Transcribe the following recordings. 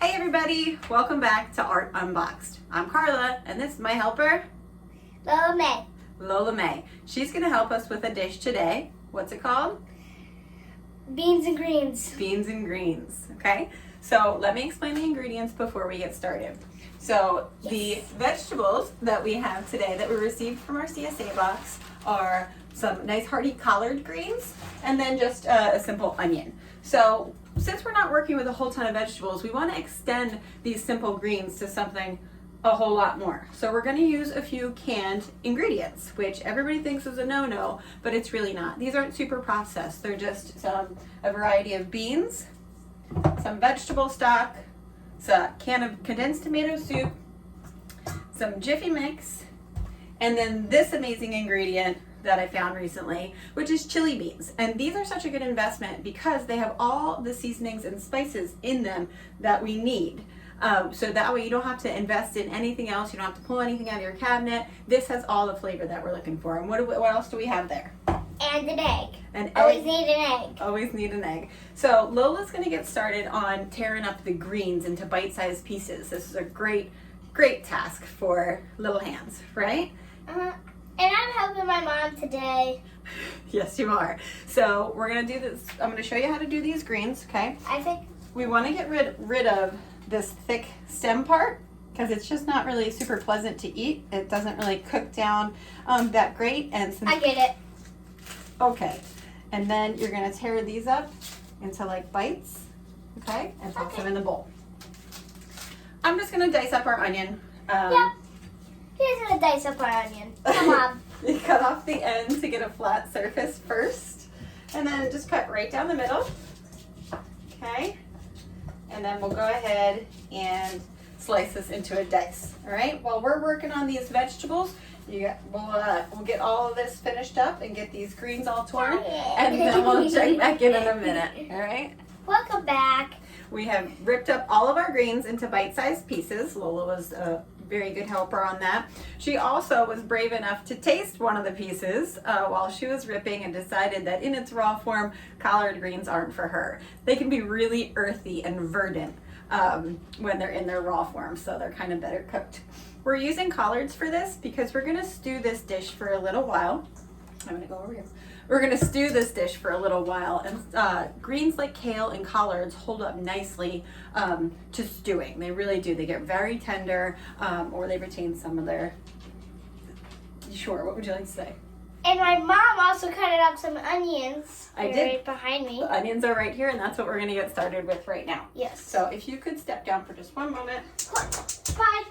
Hey everybody, welcome back to Art Unboxed. I'm Carla, and this is my helper, Lola May. Lola May. She's gonna help us with a dish today. What's it called? Beans and greens. Beans and greens, okay? So let me explain the ingredients before we get started. So the vegetables that we have today that we received from our CSA box are some nice hearty collard greens and then just a simple onion. So since we're not working with a whole ton of vegetables, we want to extend these simple greens to something a whole lot more. So we're going to use a few canned ingredients, which everybody thinks is a no-no, but it's really not. These aren't super processed. They're just a variety of beans, some vegetable stock, a can of condensed tomato soup, some Jiffy Mix, and then this amazing ingredient that I found recently, which is chili beans. And these are such a good investment because they have all the seasonings and spices in them that we need. So that way you don't have to invest in anything else. You don't have to pull anything out of your cabinet. This has all the flavor that we're looking for. And what else do we have there? And an egg. An Always egg. need an egg. Always need an egg. So Lola's gonna get started on tearing up the greens into bite-sized pieces. This is a great task for little hands, right? And I'm helping my mom today. Yes, you are. So we're gonna do this. I'm gonna show you how to do these greens, okay? I think We wanna get rid of this thick stem part because it's just not really super pleasant to eat. It doesn't really cook down that great. And since, I get it. okay. And then you're gonna tear these up into like bites, okay? And toss them in the bowl. I'm just gonna dice up our onion. Yep. Here's gonna dice up our onion. Come on. You cut off the end to get a flat surface first, and then just cut right down the middle, okay? And then we'll go ahead and slice this into a dice, all right? While we're working on these vegetables, we'll get all of this finished up and get these greens all torn, and then we'll check back in a minute, all right? Welcome back. We have ripped up all of our greens into bite-sized pieces. Lola was a very good helper on that. She also was brave enough to taste one of the pieces while she was ripping and decided that in its raw form, collard greens aren't for her. They can be really earthy and verdant when they're in their raw form, so they're kind of better cooked. We're using collards for this because we're gonna stew this dish for a little while. I'm gonna go over here. We're gonna stew this dish for a little while, and greens like kale and collards hold up nicely to stewing. They really do. They get very tender, or they retain some of their. Sure. What would you like to say? And my mom also cut up some onions. I They're did. right behind me. The onions are right here, and that's what we're gonna get started with right now. Yes. So if you could step down for just one moment. Bye.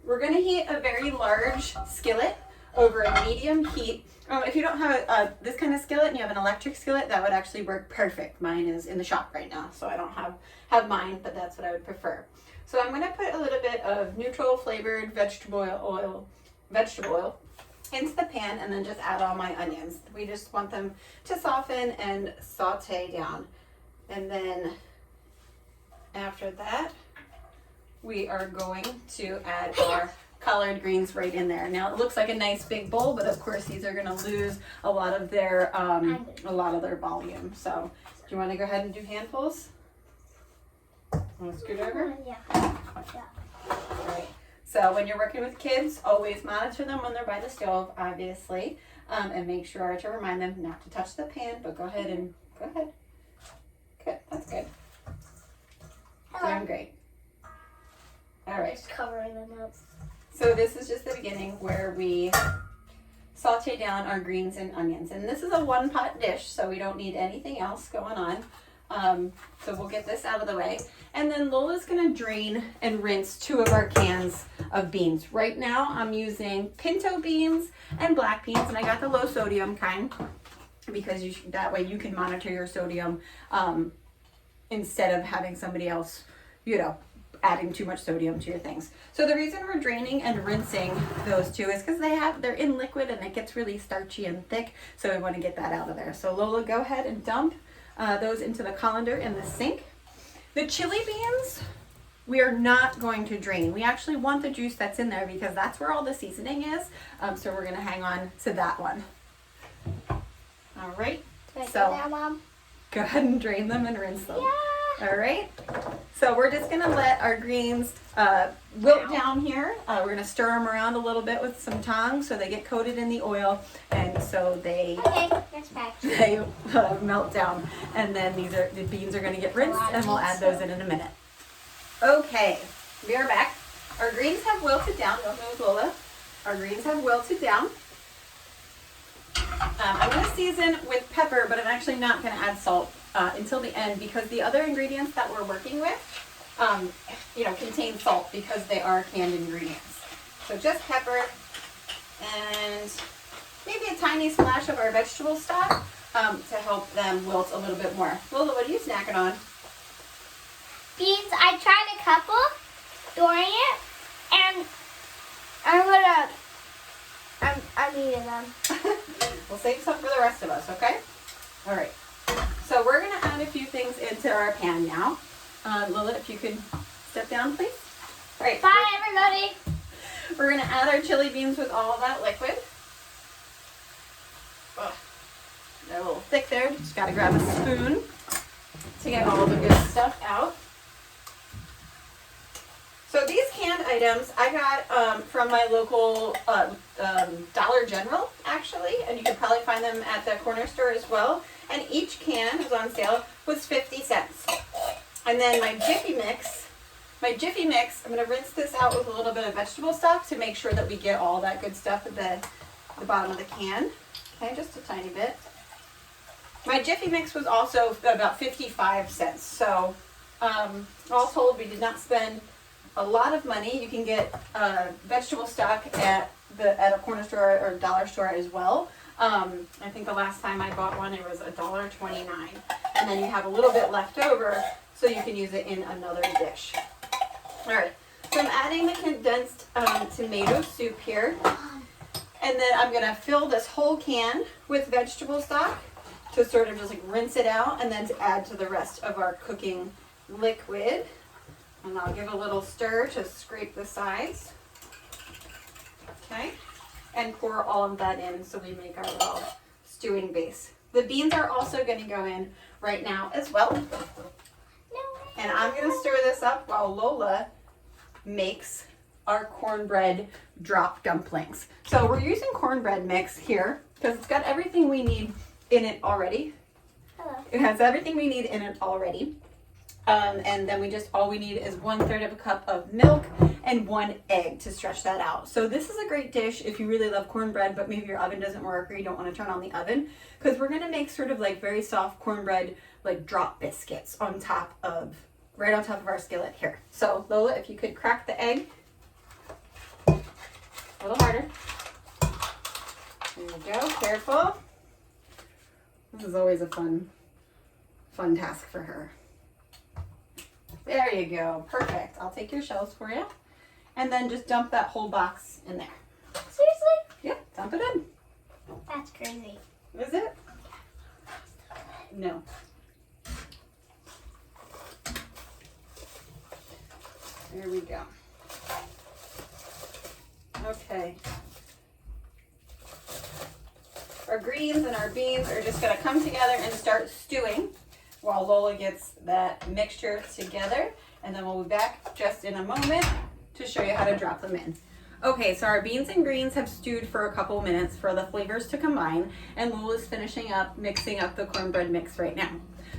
We're gonna heat a very large skillet over a medium heat. If you don't have this kind of skillet and you have an electric skillet, that would actually work perfect. Mine is in the shop right now, so I don't have mine, but that's what I would prefer. So I'm gonna put a little bit of neutral flavored vegetable oil into the pan and then just add all my onions. We just want them to soften and saute down. And then after that, we are going to add our collard greens right in there. Now it looks like a nice big bowl, but of course these are going to lose a lot of their volume. So, do you want to go ahead and do handfuls? Want a screwdriver? Yeah. All right. So when you're working with kids, always monitor them when they're by the stove, obviously, and make sure to remind them not to touch the pan. But go ahead. Good. That's good. Doing great. All right. Just covering them up. So this is just the beginning where we saute down our greens and onions. And this is a one pot dish, so we don't need anything else going on. So we'll get this out of the way. And then Lola's gonna drain and rinse 2 of our cans of beans. Right now I'm using pinto beans and black beans, and I got the low sodium kind because that way you can monitor your sodium instead of having somebody else, adding too much sodium to your things. So the reason we're draining and rinsing those 2 is because they're in liquid and it gets really starchy and thick. So we want to get that out of there. So Lola, go ahead and dump those into the colander in the sink. The chili beans, we are not going to drain. We actually want the juice that's in there because that's where all the seasoning is. So we're going to hang on to that one. All right. Can I do So that, Mom? go ahead and drain them and rinse them. Yeah. All right. So we're just gonna let our greens wilt down here. We're gonna stir them around a little bit with some tongs so they get coated in the oil, and so they melt down. And then the beans are gonna get rinsed, and we'll add those in a minute. Okay, we are back. Our greens have wilted down. Don't move, Lola. Our greens have wilted down. I'm going to season with pepper, but I'm actually not going to add salt until the end because the other ingredients that we're working with, contain salt because they are canned ingredients. So just pepper and maybe a tiny splash of our vegetable stock to help them wilt a little bit more. Lola, what are you snacking on? Beans. I tried a couple during it, and I'm eating them. We'll save some for the rest of us, okay? All right. So we're going to add a few things into our pan now. Lola, if you could step down, please. All right. Bye, everybody. We're going to add our chili beans with all of that liquid. Oh, they're a little thick there. Just got to grab a spoon to get all the good stuff out. So these canned items I got from my local Dollar General, actually, and you can probably find them at the corner store as well. And each can was on sale was 50 cents. And then my Jiffy Mix, I'm going to rinse this out with a little bit of vegetable stock to make sure that we get all that good stuff at the bottom of the can. Okay, just a tiny bit. My Jiffy Mix was also about 55 cents. So all told, we did not spend a lot of money. You can get vegetable stock at a corner store or dollar store as well. I think the last time I bought one, it was $1.29, and then you have a little bit left over, so you can use it in another dish. All right, so I'm adding the condensed tomato soup here, and then I'm gonna fill this whole can with vegetable stock to sort of just like rinse it out, and then to add to the rest of our cooking liquid. And I'll give a little stir to scrape the sides. Okay. And pour all of that in so we make our little stewing base. The beans are also going to go in right now as well. And I'm going to stir this up while Lola makes our cornbread drop dumplings. So we're using cornbread mix here because it's got everything we need in it already. Hello. It has everything we need in it already. And then all we need is 1/3 of a cup of milk and 1 egg to stretch that out. So this is a great dish if you really love cornbread, but maybe your oven doesn't work or you don't want to turn on the oven, because we're going to make sort of like very soft cornbread, like drop biscuits right on top of our skillet here. So Lola, if you could crack the egg a little harder. There you go, careful. This is always a fun task for her. There you go. Perfect. I'll take your shells for you. And then just dump that whole box in there. Seriously? Yeah, dump it in. That's crazy. Is it? No. There we go. Okay. Our greens and our beans are just going to come together and start stewing while Lola gets that mixture together, and then we'll be back just in a moment to show you how to drop them in. Okay, so our beans and greens have stewed for a couple minutes for the flavors to combine, and Lola's finishing up mixing up the cornbread mix right now.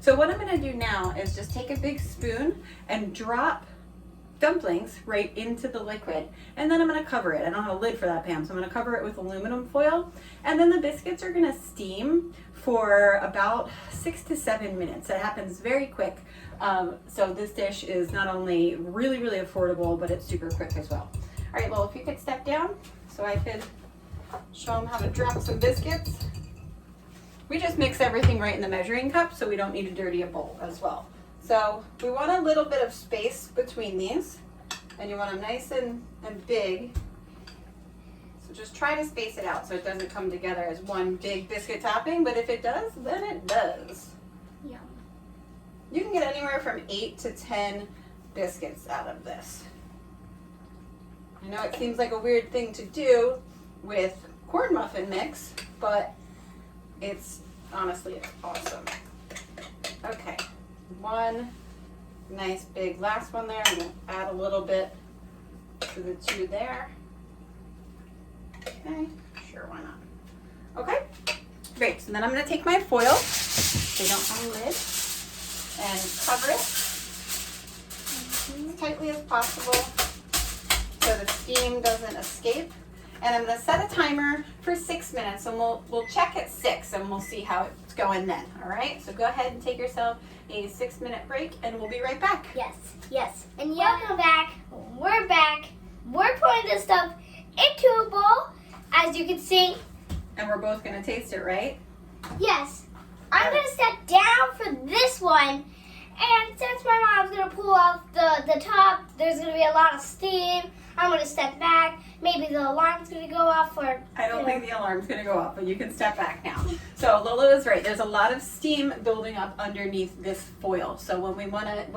So what I'm going to do now is just take a big spoon and drop dumplings right into the liquid, and then I'm going to cover it. I don't have a lid for that, Pam, so I'm going to cover it with aluminum foil, and then the biscuits are going to steam for about 6 to 7 minutes. It happens very quick. So this dish is not only really, really affordable, but it's super quick as well. All right, Lola, if you could step down so I could show them how to drop some biscuits. We just mix everything right in the measuring cup, so we don't need to dirty a bowl as well. So we want a little bit of space between these, and you want them nice and big. So just try to space it out so it doesn't come together as one big biscuit topping, but if it does, then it does. Yum. You can get anywhere from 8 to 10 biscuits out of this. I know it seems like a weird thing to do with corn muffin mix, but it's honestly awesome. Okay, 1, nice big last one there. I'm gonna add a little bit to the two there. Okay, sure, why not? Okay, great. So then I'm gonna take my foil, they don't have a lid, and cover it as tightly as possible so the steam doesn't escape. And I'm gonna set a timer for 6 minutes, and we'll check at 6 and we'll see how it's going then. All right, so go ahead and take yourself a 6-minute break and we'll be right back. Yes, yes. And welcome back. We're back. We're putting this stuff into a bowl, as you can see. And we're both gonna taste it, right? Yes. I'm gonna step down for this one. And since my mom's gonna pull off the top, there's gonna be a lot of steam. I'm gonna step back. Maybe the alarm's gonna go off, or I don't think the alarm's gonna go off, but you can step back now. So Lola is right. There's a lot of steam building up underneath this foil. So when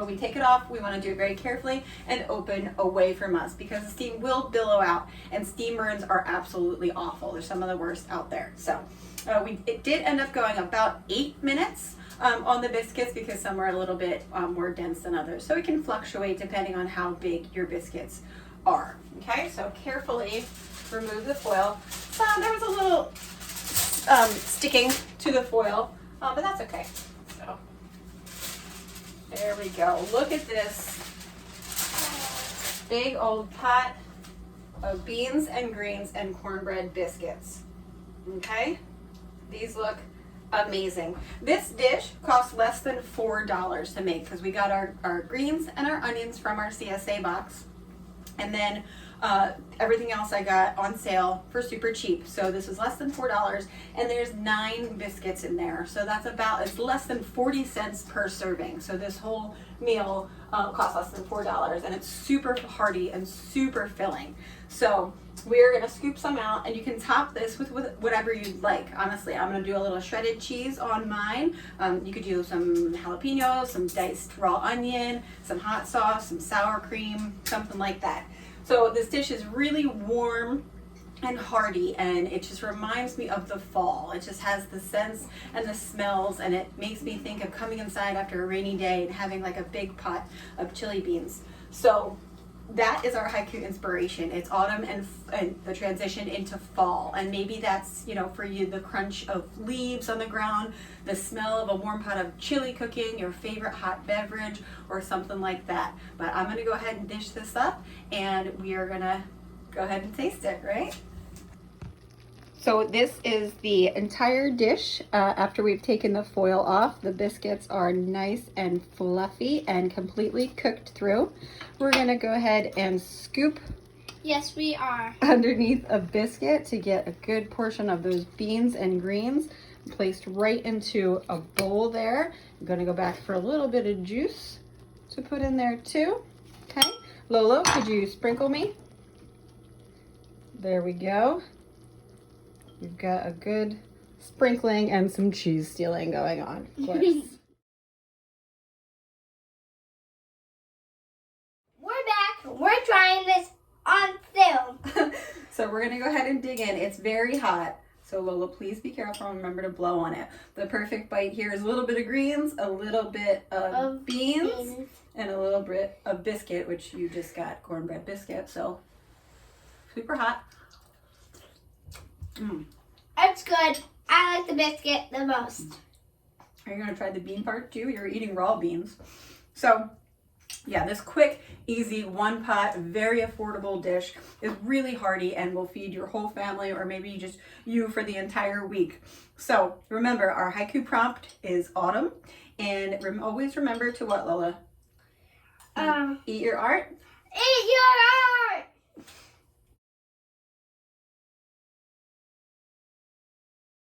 we take it off, we wanna do it very carefully and open away from us, because the steam will billow out, and steam burns are absolutely awful. They're some of the worst out there. So it did end up going about 8 minutes. On the biscuits, because some are a little bit more dense than others. So it can fluctuate depending on how big your biscuits are. Okay, so carefully remove the foil. There was a little sticking to the foil, but that's okay. So there we go. Look at this big old pot of beans and greens and cornbread biscuits. Okay, these look amazing. This dish costs less than $4 to make, because we got our greens and our onions from our CSA box, and then everything else I got on sale for super cheap. So this is less than $4, and there's 9 biscuits in there. So it's less than 40 cents per serving. So this whole meal costs less than $4, and it's super hearty and super filling. So we're gonna scoop some out, and you can top this with whatever you'd like. Honestly, I'm gonna do a little shredded cheese on mine. You could do some jalapenos, some diced raw onion, some hot sauce, some sour cream, something like that. So this dish is really warm and hearty, and it just reminds me of the fall. It just has the scents and the smells, and it makes me think of coming inside after a rainy day and having like a big pot of chili beans. So that is our haiku inspiration. It's autumn and the transition into fall, and maybe that's, for you, the crunch of leaves on the ground, the smell of a warm pot of chili cooking, your favorite hot beverage, or something like that. But I'm gonna go ahead and dish this up, and we are gonna go ahead and taste it, right? So this is the entire dish after we've taken the foil off. The biscuits are nice and fluffy and completely cooked through. We're gonna go ahead and scoop. Yes, we are. Underneath a biscuit to get a good portion of those beans and greens placed right into a bowl there. I'm gonna go back for a little bit of juice to put in there too. Okay, Lolo, could you sprinkle me? There we go. We've got a good sprinkling and some cheese stealing going on, of course. We're back. We're trying this on film. So we're gonna go ahead and dig in. It's very hot. So Lola, please be careful and remember to blow on it. The perfect bite here is a little bit of greens, a little bit of beans, and a little bit of biscuit, which you just got cornbread biscuit. So super hot. It's good. I like the biscuit the most. Are you gonna try the bean part too? You're eating raw beans. So yeah, this quick, easy, one pot, very affordable dish is really hearty and will feed your whole family, or maybe just you for the entire week. So remember, our haiku prompt is autumn, and always remember to what, Lola? Eat your art. Eat your art.